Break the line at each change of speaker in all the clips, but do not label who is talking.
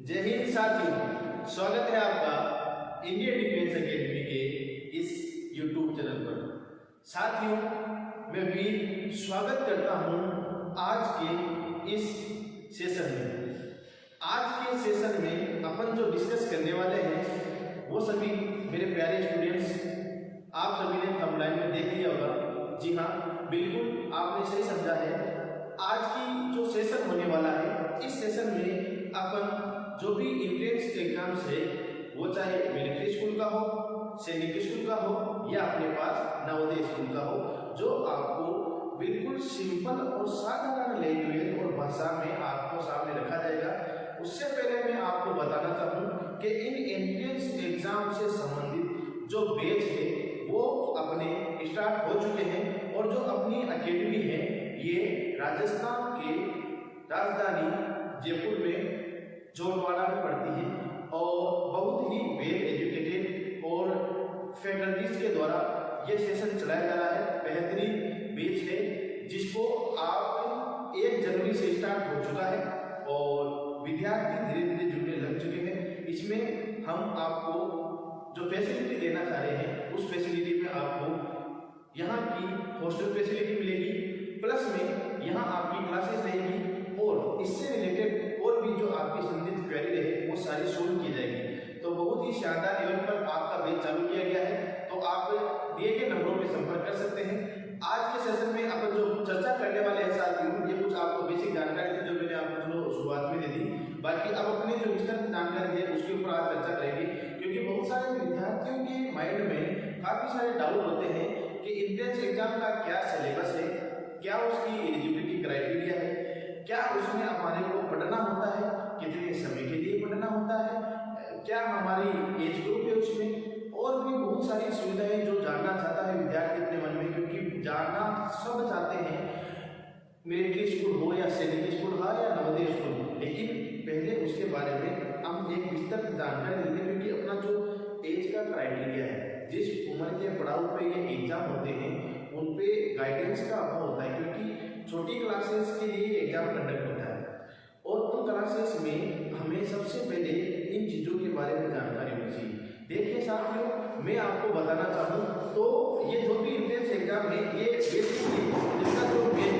जय हिंद साथियों, स्वागत है आपका इंडियन डिफेंस एकेडमी के इस यूट्यूब चैनल पर। साथियों, मैं भी स्वागत करता हूं आज के इस सेशन में। आज के सेशन में अपन जो डिस्कस करने वाले हैं वो सभी मेरे प्यारे स्टूडेंट्स, आप सभी ने थंबनेल में देख लिया होगा। जी हाँ, बिल्कुल आपने सही समझा है। आज की जो सेशन होने वाला है, इस सेशन में अपन जो भी एंट्रेंस एग्जाम्स है, वो चाहे मिलिट्री स्कूल का हो, सैनिक स्कूल का हो या अपने पास नवोदय स्कूल का हो, जो आपको बिल्कुल सिंपल और साधारण लैंग्वेज और भाषा में आपको सामने रखा जाएगा। उससे पहले मैं आपको बताना चाहूँ कि इन एंट्रेंस एग्जाम से संबंधित जो बैच है वो अपने स्टार्ट हो चुके हैं, और जो अपनी एकेडमी है ये राजस्थान के राजधानी जयपुर में जोटवाड़ा में पड़ती है, और बहुत ही वेल एजुकेटेड और फैकल्टीज के द्वारा ये सेशन चलाया जा रहा है। बेहतरीन बैच है जिसको आप 1 जनवरी से स्टार्ट हो चुका है और विद्यार्थी धीरे धीरे जुड़ने लग चुके हैं। इसमें हम आपको जो फैसिलिटी देना चाह रहे हैं, उस फैसिलिटी में आपको यहाँ की हॉस्टल फैसिलिटी मिलेगी, प्लस में यहाँ आपकी क्लासेस रहेगी, और इससे रिलेटेड और भी जो आपकी संबंधित क्वेरी रहे वो सारी सोल्व की जाएगी। तो बहुत ही शानदार लेवल पर आपका बैच चालू किया गया है, तो आप दिए गए नंबरों पर संपर्क कर सकते हैं। आज के सेशन में अपन जो चर्चा करने वाले हैं साथियों, ये कुछ आपको बेसिक जानकारी थी जो मैंने आपको शुरुआत में दे दी। बाकी अब अपने जो विस्तृत जानकारी है उसके ऊपर आज चर्चा करेंगे, क्योंकि बहुत सारे विद्यार्थियों के माइंड में काफी सारे डाउट होते हैं कि एंट्रेंस एग्जाम का क्या सिलेबस है, क्या उसकी एलिजिबिलिटी क्राइटेरिया है, क्या उसमें हमारे को पढ़ना होता है, कितने समय के लिए पढ़ना होता है, क्या हमारी एज ग्रुप है उसमें, और भी बहुत सारी सुविधाएं जो जानना चाहता है विद्यार्थी अपने मन में। क्योंकि जानना सब चाहते हैं, मिलिट्री स्कूल हो या सैनिक स्कूल हो या नवोदय स्कूल, लेकिन पहले उसके बारे में हम एक विस्तृत जानकारी लेते हैं। क्योंकि अपना जो एज का क्राइटेरिया है, जिस उम्र के पड़ाव पे ये एग्जाम होते हैं उन पे गाइडेंस का अभाव होता है, क्योंकि छोटी क्लासेस के लिए एग्जाम कंडक्ट होता है, और उन क्लासेस में हमें सबसे पहले इन चीज़ों के बारे में जानकारी होनी चाहिए। देखिए साथियों, मैं आपको बताना चाहूँ तो ये जो भी एंट्रेंस एग्जाम है, ये बेसिकली इसका जो मेन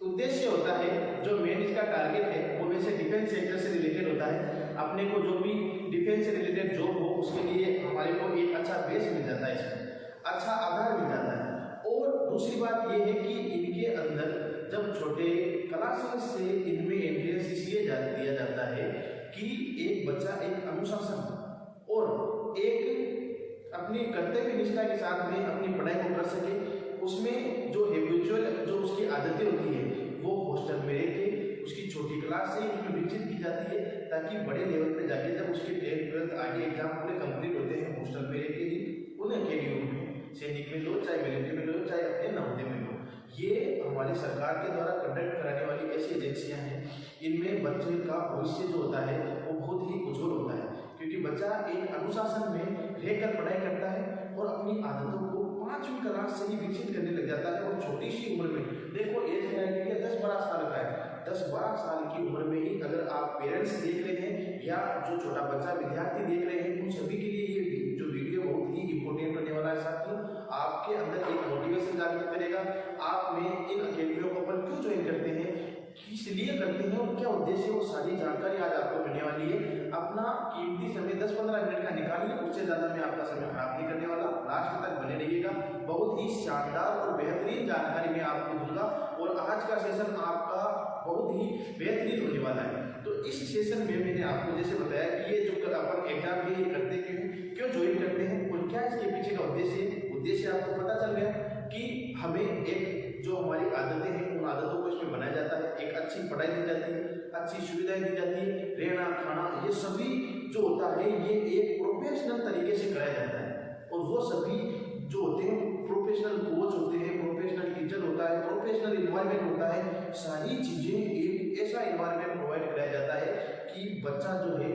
उद्देश्य होता है, जो मेन इसका टारगेट है, वो वैसे डिफेंस सेक्टर से रिलेटेड होता है। अपने को जो भी डिफेंस से रिलेटेड जॉब हो उसके लिए हमारे को एक अच्छा बेस मिल जाता है, इसमें अच्छा आधार मिल जाता है। और दूसरी बात ये है कि इनके अंदर जब छोटे क्लासेस से इनमें एंट्रेंस इसलिए दिया जाता है कि एक बच्चा एक अनुशासन और एक अपनी कर्तव्य निष्ठा के साथ में अपनी पढ़ाई को कर सके। उसमें जो हैबिचुअल जो उसकी आदतें होती है वो हॉस्टल में रह के उसकी छोटी क्लास से उसमें विकसित की जाती है, ताकि बड़े लेवल पे जाके जब उसके 10th 12th आगे एग्जाम पूरे कंप्लीट होते हैं हॉस्टल में रह के ही, उन्हें अकेडमी में सैनिक में लो, चाहे मिलिट्री में लो, चाहे अपने नवोदय में लो, ये हमारी सरकार के द्वारा कंडक्ट कराने वाली ऐसी एजेंसियां हैं। इनमें बच्चे का भविष्य जो होता है वो बहुत ही उज्जवल होता है, क्योंकि बच्चा एक अनुशासन में रहकर पढ़ाई करता है और अपनी आदतों को 5वीं क्लास से ही विकसित करने लग जाता है। और छोटी सी उम्र में देखो, एज क्राइटेरिया 10-12 साल का है। 10-12 साल की उम्र में ही अगर आप पेरेंट्स देख रहे हैं या जो छोटा बच्चा विद्यार्थी देख रहे हैं, उन सभी के लिए ये जो वीडियो बहुत ही इंपॉर्टेंट होने वाला है साथियों। आपके अंदर एक मोटिवेशन जागृत करेगा। आप में इन अकेडमियों को अपन क्यों ज्वाइन करते हैं, किस लिए करते हैं और क्या उद्देश्य, वो सारी जानकारी आज आपको मिलने वाली है। अपना कीमती समय 10-15 मिनट का निकालिए, उससे ज़्यादा मैं आपका समय खराब नहीं करने वाला। लास्ट तक बने रहिएगा, बहुत ही शानदार और बेहतरीन जानकारी मैं आपको दूंगा, और आज का सेशन आपका बहुत ही बेहतरीन होने वाला है। तो इस सेशन में मैंने आपको जैसे बताया कि ये जो अपन एग्जाम के करते क्यों ज्वाइन करते हैं और क्या इसके पीछे का उद्देश्य आपको पता चल गया कि हमें एक जो हमारी आदतें हैं उन आदतों को इसमें बनाया जाता है, एक अच्छी पढ़ाई दी जाती है, अच्छी सुविधाएं दी जाती है, रहना खाना ये सभी जो होता है ये एक प्रोफेशनल तरीके से कराया जाता है। और वो सभी जो होते हैं प्रोफेशनल कोच होते हैं, प्रोफेशनल टीचर होता है, प्रोफेशनल इन्वायरमेंट होता है। सारी चीजें एक ऐसा इन्वायरमेंट प्रोवाइड कराया जाता है कि बच्चा जो है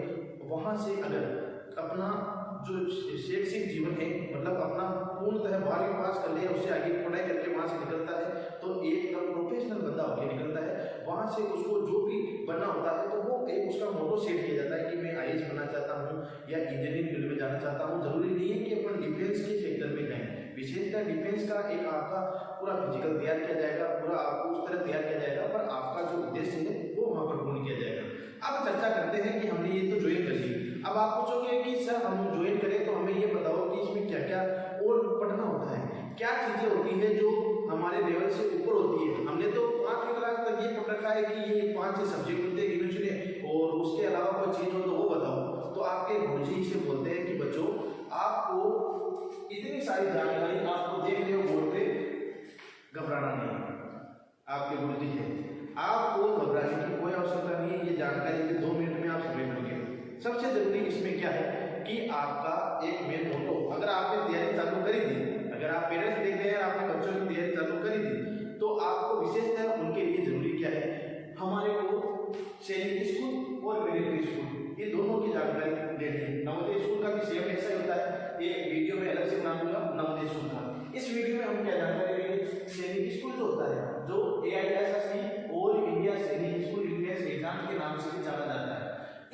वहाँ से अगर अपना जो शैक्षिक जीवन है, मतलब अपना पूर्णतः 12वीं पास कर ले, उससे आगे पढ़ाई करके वहाँ से निकलता है तो एकदम प्रोफेशनल बंदा होकर निकलता है। वहाँ से उसको जो भी बनना होता है तो वो एक उसका मोटो सेट किया जाता है कि मैं आईएएस बनना चाहता हूँ या इंजीनियरिंग फील्ड में जाना चाहता हूँ। जरूरी नहीं है कि अपन डिफेंस के सेक्टर में जाएं, विशेषतः डिफेंस का एक आपका पूरा फिजिकल तैयार किया जाएगा, पूरा आपको उस तरह तैयार किया जाएगा, पर आपका जो उद्देश्य है वो वहाँ पर पूर्ण किया जाएगा। अब चर्चा करते हैं कि हमने ये तो ज्वाइन कर ली, अब आप पूछोगे कि सर हम ज्वाइन करें तो हमें ये बताओ कि इसमें क्या क्या और पढ़ना होता है, क्या चीजें होती है जो हमारे लेवल से ऊपर होती है। हमने तो 5वीं क्लास तक ये पढ़ रखा है कि ये 5 सब्जेक्ट होते हैं गिने चुने, और उसके अलावा कोई चीज हो तो वो बताओ। तो आपके गुरुजी से बोलते हैं कि बच्चों आपको इतनी सारी जानकारी आपको देख रहे हो बोर्ड पे, घबराना नहीं है। आपके गुरुजी है, आपको घबराने की कोई आवश्यकता नहीं है, ये जानकारी के 2 मिनट में आप समझ लोगे। सबसे जरूरी इसमें क्या है कि आपका एक मेन मोटो, अगर आपने तैयारी चालू करी दी, अगर आप पेरेंट्स देख रहे हैं आपने बच्चों की तैयारी चालू करी दी, तो आपको विशेषतः उनके लिए जरूरी क्या है, हमारे को सैनिक स्कूल और मिलिट्री स्कूल ये दोनों की जानकारी लेनी है। नवोदय स्कूल का भी सेम ऐसा ही होता है, एक वीडियो में अलग से बना दूंगा नवोदय स्कूल का। इस वीडियो में हम क्या जानकारी लेंगे, सैनिक स्कूल जो होता है, जो AISSB ऑल इंडिया सैनिक स्कूल इंट्रेंस एग्जाम के नाम से भी जाना जाता है।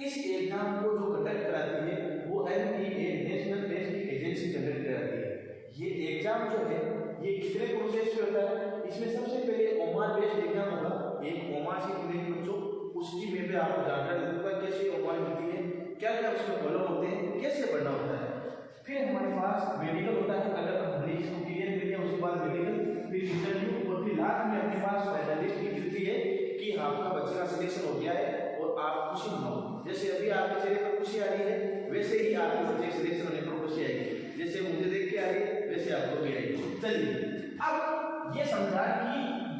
इस एग्जाम को जो कंडक्ट कराती है वो NTA national testing agency conduct कराती है। ये एग्जाम जो है ये कितने प्रोसेस में होता है, इसमें सबसे पहले ओमार बेस्ड एग्जाम होगा, एक ओमार सीट मिलेगी बच्चों, उसकी में भी आपको जानकारी दे दूंगा कैसे ओमार मिलती है, क्या क्या उसमें कॉलम होते हैं, कैसे पढ़ना होता है। फिर हमारे पास मेडिकल होता है, अगर हमने इसको क्लियर कर लिया उसके बाद मेडिकल, फिर इंटरव्यू, और फिर लास्ट में अपने पास फाइनलिस्ट की मिलती है कि आपका बच्चे का सिलेक्शन हो गया है और आप खुशी मनाओ। जैसे अभी आपके चेहरे पर खुशी आ रही है वैसे ही आपके बच्चे सिलेक्शन होने पर खुशी आएगी, जैसे मुझे देख के आ रही है वैसे आपको भी आएगी। चलिए अब ये समझा कि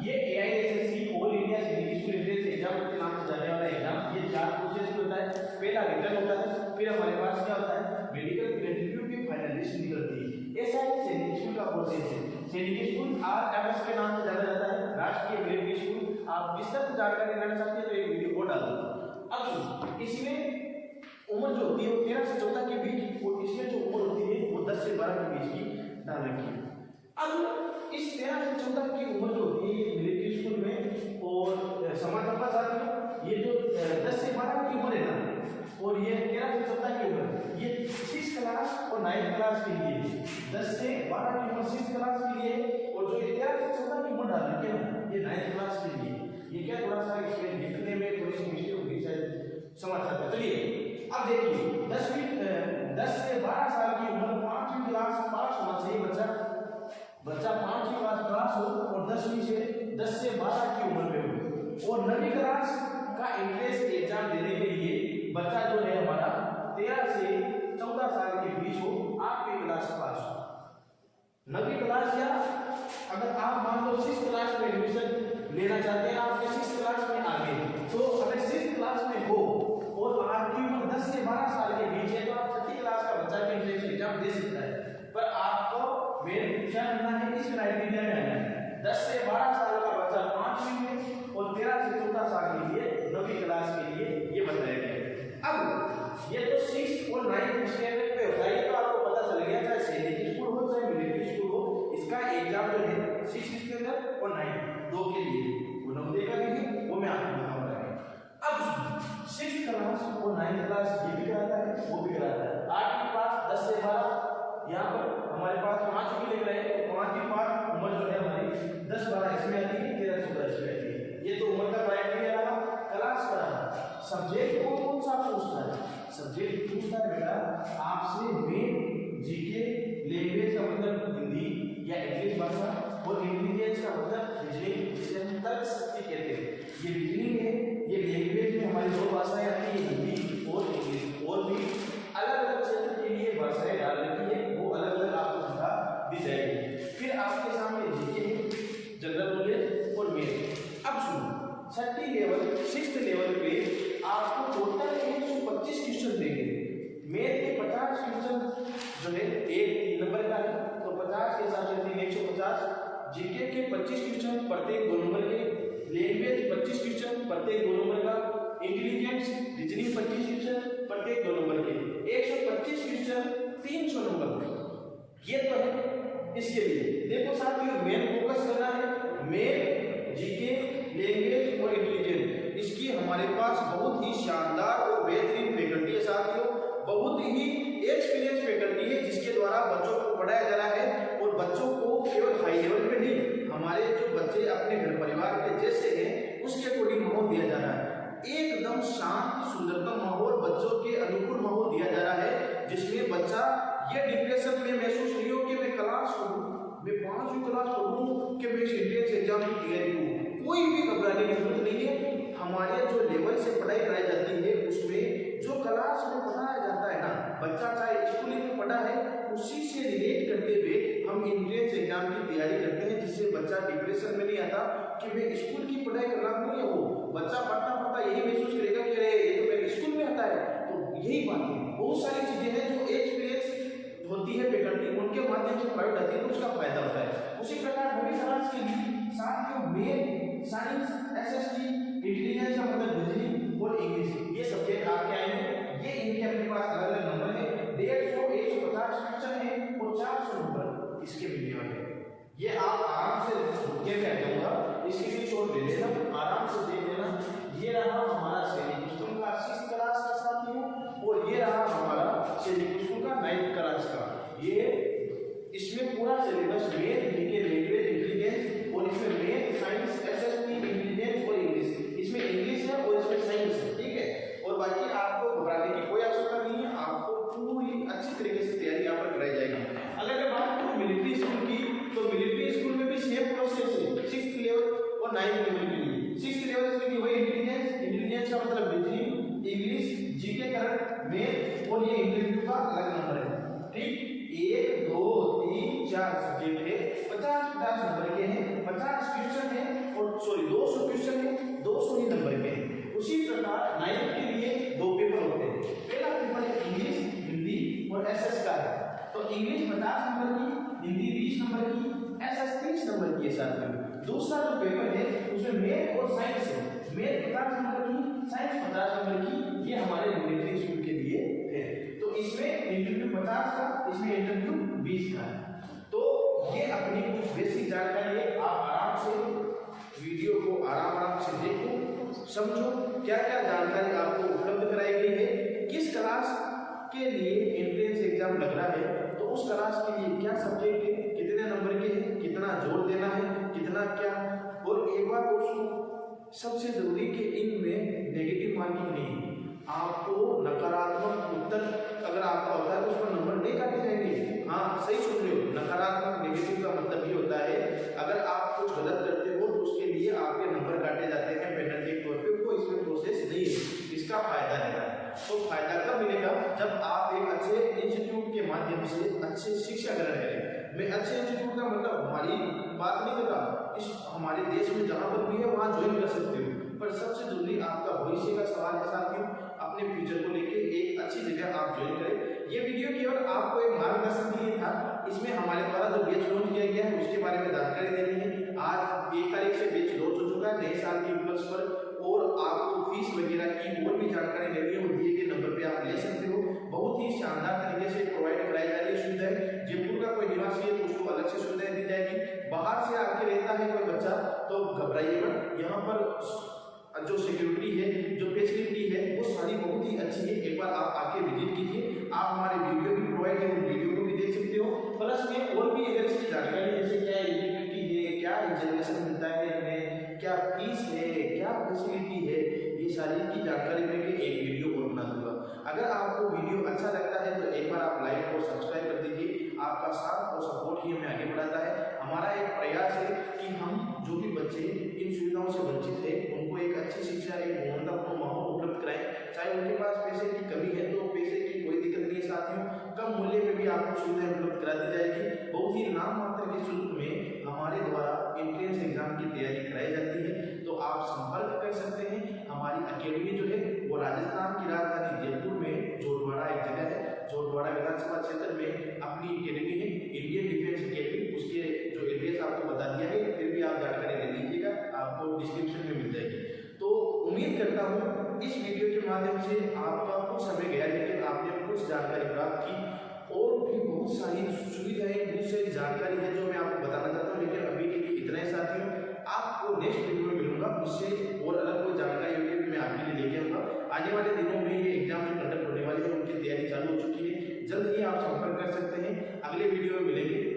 ये AISSB ऑल इंडिया सैनिक स्कूल एंट्रेंस एग्जाम के नाम से जाने वाला एग्जाम, ये 4 प्रोसेस में होता है। पहला रिटन होता है, फिर हमारे पास क्या होता है मेडिकल, फिर इंटरव्यू की फाइनलिस्ट निकलती है। ऐसा ही सैनिक स्कूल का प्रोसेस है। सैनिक स्कूल RMS के नाम से जाना जाता है, राष्ट्रीय मिलिट्री स्कूल। आप विस्तृत जानकारी लेना चाहते हैं तो एक वीडियो और डाल दो। अब इसमें उम्र जो होती है वो 13 से 14 के बीच, और इसमें जो उम्र होती है वो 10 से 12 के बीच की डाल रखी है। अब इस 13 से 14 की उम्र जो होती है मिलिट्री स्कूल में, और समाज साथियों ये जो 10 से 12 की उम्र है ना, और ये 13 से 14 की उम्र, ये 6th क्लास और 9th क्लास के लिए, 10 से 12 की उम्र 6th क्लास के लिए, और जो 13 से 14 की उम्र डाल रखी है ना ये 9th क्लास के लिए। ये क्या थोड़ा सा इसमें लिखने में थोड़ी सी मिस्टेक होगी शायद, समझ सकते हैं। चलिए अब देखिए 10 से 12 साल की उम्र 5वीं क्लास पास होना चाहिए बच्चा 5वीं क्लास पास हो, और 10वीं से 10 से 12 की उम्र में हो, और 9वीं क्लास का एंट्रेंस एग्जाम देने के लिए बच्चा जो है हमारा 13 से 14 साल के बीच हो, 8वीं क्लास पास हो। 9वीं क्लास, या अगर आप मान लो 6th क्लास में एडमिशन लेना चाहते हैं, आपके 6th क्लास में आ गए, तो अगर 6th क्लास में हो और आपकी उम्र 10 से 12 साल के बीच है तो आप 6th क्लास का बच्चा भी एंट्रेंस एग्जाम दे सकता है। पर आपको मेरे क्या करना है, इस क्राइटेरिया में आना है। 10 से 12 साल का बच्चा 5वीं में, और 13 से 14 साल के लिए 9वीं क्लास के लिए ये बताया गया है। अब ये तो 6th और 9th स्टैंडर्ड पे होता है, तो आपको पता चल गया चाहे सैनिक स्कूल हो चाहे मिलिट्री स्कूल हो, इसका एग्जाम जो है 6th स्टैंडर्ड और 9th दो के लिए, वो नवोदय का भी है, वो मैं आपको बताऊंगा। अब 6th क्लास और 9th क्लास ये भी कराता है, वो भी कराता है। 8वीं पास 10 से 12, यहाँ पर हमारे पास 5 भी लिख रहे हैं, तो 5वीं पास उम्र जो है हमारी 10-12 इसमें आती है, 13-14 इसमें आती है। ये तो उम्र का क्राइटेरिया रहा। क्लास का सब्जेक्ट कौन सा पूछता है, सब्जेक्ट पूछता है बेटा आपसे मेन जीके, लैंग्वेज का मतलब हिंदी या इंग्लिश भाषा, और इंटेलिजेंस का मतलब रीजनिंग, जिसे हम तर्क शक्ति कहते हैं। ये रीजनिंग है, ये लैंग्वेज में हमारी 2 भाषाएं आती है, हिंदी और इंग्लिश, और भी अलग अलग क्षेत्र के लिए भाषाएं डाल रखी है, वो अलग अलग आपको समझा दी जाएगी। फिर आपके सामने जीके है, जनरल नॉलेज और मैथ। अब सुनो 6th लेवल 6th लेवल पे आपको टोटल 125 क्वेश्चन देंगे। मैथ के 50 क्वेश्चन जो है 1 नंबर का है, तो 50 के हिसाब से 150, जीके के 25 क्वेश्चन प्रत्येक 2 नंबर के, लैंग्वेज 25 क्वेश्चन प्रत्येक 2 नंबर का, इंटेलिजेंस रीजनिंग 25 क्वेश्चन प्रत्येक 2 नंबर के, 125 क्वेश्चन 300 नंबर। ये तो है इसके लिए। देखो साथियों मेन फोकस करना है, मेन जीके लैंग्वेज और इंटेलिजेंस क्योंकि हमारे पास बहुत ही शानदार और बेहतरीन फैकल्टी है साथियों, बहुत ही एक्सपीरियंस फैकल्टी है जिसके द्वारा बच्चों को पढ़ाया जा रहा है। और बच्चों को केवल हाई लेवल पे नहीं, हमारे जो बच्चे अपने घर परिवार के जैसे हैं उसके अकॉर्डिंग माहौल दिया जा रहा है। एकदम शांत सुंदरतम माहौल, बच्चों के अनुकूल माहौल दिया जा रहा है, जिसमें बच्चा ये डिप्रेशन में महसूस नहीं हो कि मैं क्लास पढ़ूं, मैं 5वीं क्लास पढ़ूं कि मैं एंट्रेंस एग्जाम की तैयारी करूं। कोई भी घबराने की जरूरत नहीं है। हमारे जो लेवल से पढ़ाई कराई जाती है उसमें जो क्लास में पढ़ाया जाता है ना, बच्चा चाहे स्कूलिंग में पढ़ा है उसी से रिलेट करते हुए हम एंट्रेंस एग्जाम की तैयारी करते हैं, जिससे बच्चा डिप्रेशन में नहीं आता कि मैं स्कूल की पढ़ाई करना हूँ या वो बच्चा पढ़ता पढ़ता यही महसूस करेगा कि अरे ये तो मेरे स्कूल में आता है। तो यही बात है, बहुत सारी चीजें हैं जो एक्सपीरियंस होती है फैकल्टी उनके माध्यम से प्रोवाइड होती है तो उसका फायदा होता है। उसी प्रकार हमें क्लास के लिए साथियों मैथ, साइंस, एसएसटी, इंटेलिजेंस का मतलब रीजनिंग और इंग्लिश, ये सब्जेक्ट आपके आएंगे। ये इनके अपने पास अलग अलग नंबर है, 150, 150 क्वेश्चन है और 400 नंबर इसके वीडियो है। ये आप आराम से रुके में आ जाऊंगा, इसके लिए छोड़ दे देना, आराम से देख लेना। ये रहा हमारा सैनिक स्कूल का 6th क्लास का साथियों, और ये रहा हमारा सैनिक स्कूल का 9th क्लास का। ये इसमें पूरा syllabus math, GK, language, intelligence और इसमें मैथ, साइंस, एसएसटी, इंटेलिजेंस और इंग्लिश, इसमें इंग्लिश है और इसमें साइंस है, ठीक है। और बाकी आपको घबराने की कोई आवश्यकता नहीं है, आपको पूरी अच्छी तरीके से तैयारी यहाँ पर कराई जाएगी। अगर मैं बात करूँ मिलिट्री स्कूल की, तो मिलिट्री स्कूल में भी सेम प्रोसेस है 6th लेवल और 9th लेवल के लिए। 6th लेवल के लिए वही इंटेलिजेंस, इंटेलिजेंस का मतलब reasoning, English, GK, current, math और ये इंटरव्यू का अलग नंबर है, ठीक। 1 2 3 4 सब्जेक्ट है, 50 नंबर के हैं, 50 क्वेश्चन है और सॉरी 200 क्वेश्चन है, 200 ही नंबर के हैं। उसी प्रकार 9th के लिए 2 पेपर होते हैं, पहला पेपर इंग्लिश, हिंदी और एसएस का है। तो इंग्लिश 50 नंबर की, हिंदी 20 नंबर की, एसएस 30 नंबर की है साथियों। दूसरा जो पेपर है उसमें मैथ और साइंस है, मैथ 50 नंबर की, साइंस 50 नंबर की, ये हमारे मिलिट्री स्कूल के लिए है। तो इसमें इंटरव्यू 50 का, इसमें इंटरव्यू 20 का है। तो ये अपनी कुछ बेसिक जानकारी है, आप आराम से वीडियो को आराम से देखो, समझो क्या क्या जानकारी आपको उपलब्ध कराई गई है, किस क्लास के लिए एंट्रेंस एग्जाम लग रहा है, तो उस क्लास के लिए क्या सब्जेक्ट है, कितने नंबर के हैं, कितना जोर देना है, कितना क्या। और एक बात दोस्तों सबसे जरूरी कि इनमें नेगेटिव मार्किंग नहीं है, आपको नकारात्मक उत्तर अगर आपका होता है तो उसमें नंबर नहीं काटे जाएंगे। हाँ सही सुन रहे हो, नकारात्मक नेगेटिव का मतलब ये होता है अगर आप कुछ गलत करते हो तो उसके लिए आपके नंबर काटे जाते हैं पेनल्टी के तौर पे, वो इसमें प्रोसेस नहीं है, इसका फायदा रहता है। तो फायदा कब मिलेगा, जब आप एक अच्छे इंस्टीट्यूट के माध्यम से अच्छे शिक्षा ग्रहण करें। मैं अच्छे इंस्टीट्यूट का मतलब हमारी बात नहीं कर रहा, इस हमारे देश में जहाँ पर भी है वहाँ ज्वाइन कर सकते हो, पर सबसे जरूरी आपका भविष्य का सवाल है साथियों, अपने फ्यूचर को लेके एक अच्छी जगह आप ज्वाइन करें। ये वीडियो केवल आपको एक मार्गदर्शन के लिए था, इसमें हमारे द्वारा जो बैच लॉन्च किया गया है उसके बारे में जानकारी देनी है। आज 1 तारीख से बैच लॉन्च हो चुका है नए साल के उपलक्ष्य पर, और आपको फीस वगैरह की और भी जानकारी लेनी है वो दिए गए नंबर पे आप ले सकते हो। बहुत ही शानदार तरीके से प्रोवाइड कराई जा रही है सुविधाएं। जयपुर का कोई निवासी है तो उसको अलग से सुविधाएं दी जाएगी, बाहर से आके रहता है कोई बच्चा तो घबराइए मत, यहाँ पर जो सिक्योरिटी है, जो फैसिलिटी है वो सारी बहुत ही अच्छी है। एक बार आप आके विजिट कीजिए, आप हमारे वीडियो भी प्रोवाइड है, उन वीडियो को भी देख सकते हो। प्लस में और भी अगर इसकी जानकारी जैसे क्या एलिजिबिलिटी है, क्या एग्जामिनेशन मिलता है इनमें, क्या फीस है, क्या फैसिलिटी है, ये सारी की जानकारी लेके एक वीडियो और बना दूंगा। अगर आपको वीडियो अच्छा लगता है तो एक बार आप लाइक और सब्सक्राइब कर दीजिए, आपका साथ और सपोर्ट ही हमें आगे बढ़ाता है। हमारा एक प्रयास है कि हम जो भी बच्चे इन सुविधाओं से वंचित है उनको एक अच्छी शिक्षा, एक गुणवत्तापूर्ण माहौल उपलब्ध कराएं। चाहे उनके पास पैसे की कमी है तो पैसे की कोई दिक्कत नहीं है साथियों, कम मूल्य में भी आपको सुविधाएं उपलब्ध करा दी जाएगी। बहुत ही नाम मात्र के शुल्क में हमारे द्वारा एंट्रेंस एग्जाम की तैयारी कराई जाती है, तो आप संपर्क कर सकते हैं। हमारी अकेडमी जो है वो राजस्थान की राजधानी जयपुर में जोटवाड़ा एक जगह है, जोटवाड़ा विधानसभा क्षेत्र में अपनी अकेडमी है, इंडियन डिफेंस अकेडमी। उसके जो एड्रेस आपको बता दिया है, फिर भी आप जानकारी ले लीजिएगा, आपको डिस्क्रिप्शन में मिल जाएगी। तो उम्मीद करता हूँ इस वीडियो के माध्यम से आपका कुछ समय गया लेकिन आपने कुछ जानकारी प्राप्त की। और भी बहुत सारी सुविधाएं, बहुत सारी जानकारी है जो मैं आपको बताना चाहता हूँ, लेकिन अभी के लिए इतना ही साथियों। आपको नेक्स्ट वीडियो में मिलूंगा, उससे और अलग कोई जानकारी होगी मैं आने वाले दिनों में ये एग्जाम जो कंडक्ट होने वाले हैं उनकी तैयारी चालू हो चुकी है। जल्द ही आप संपर्क कर सकते हैं। अगले वीडियो में मिलेंगे।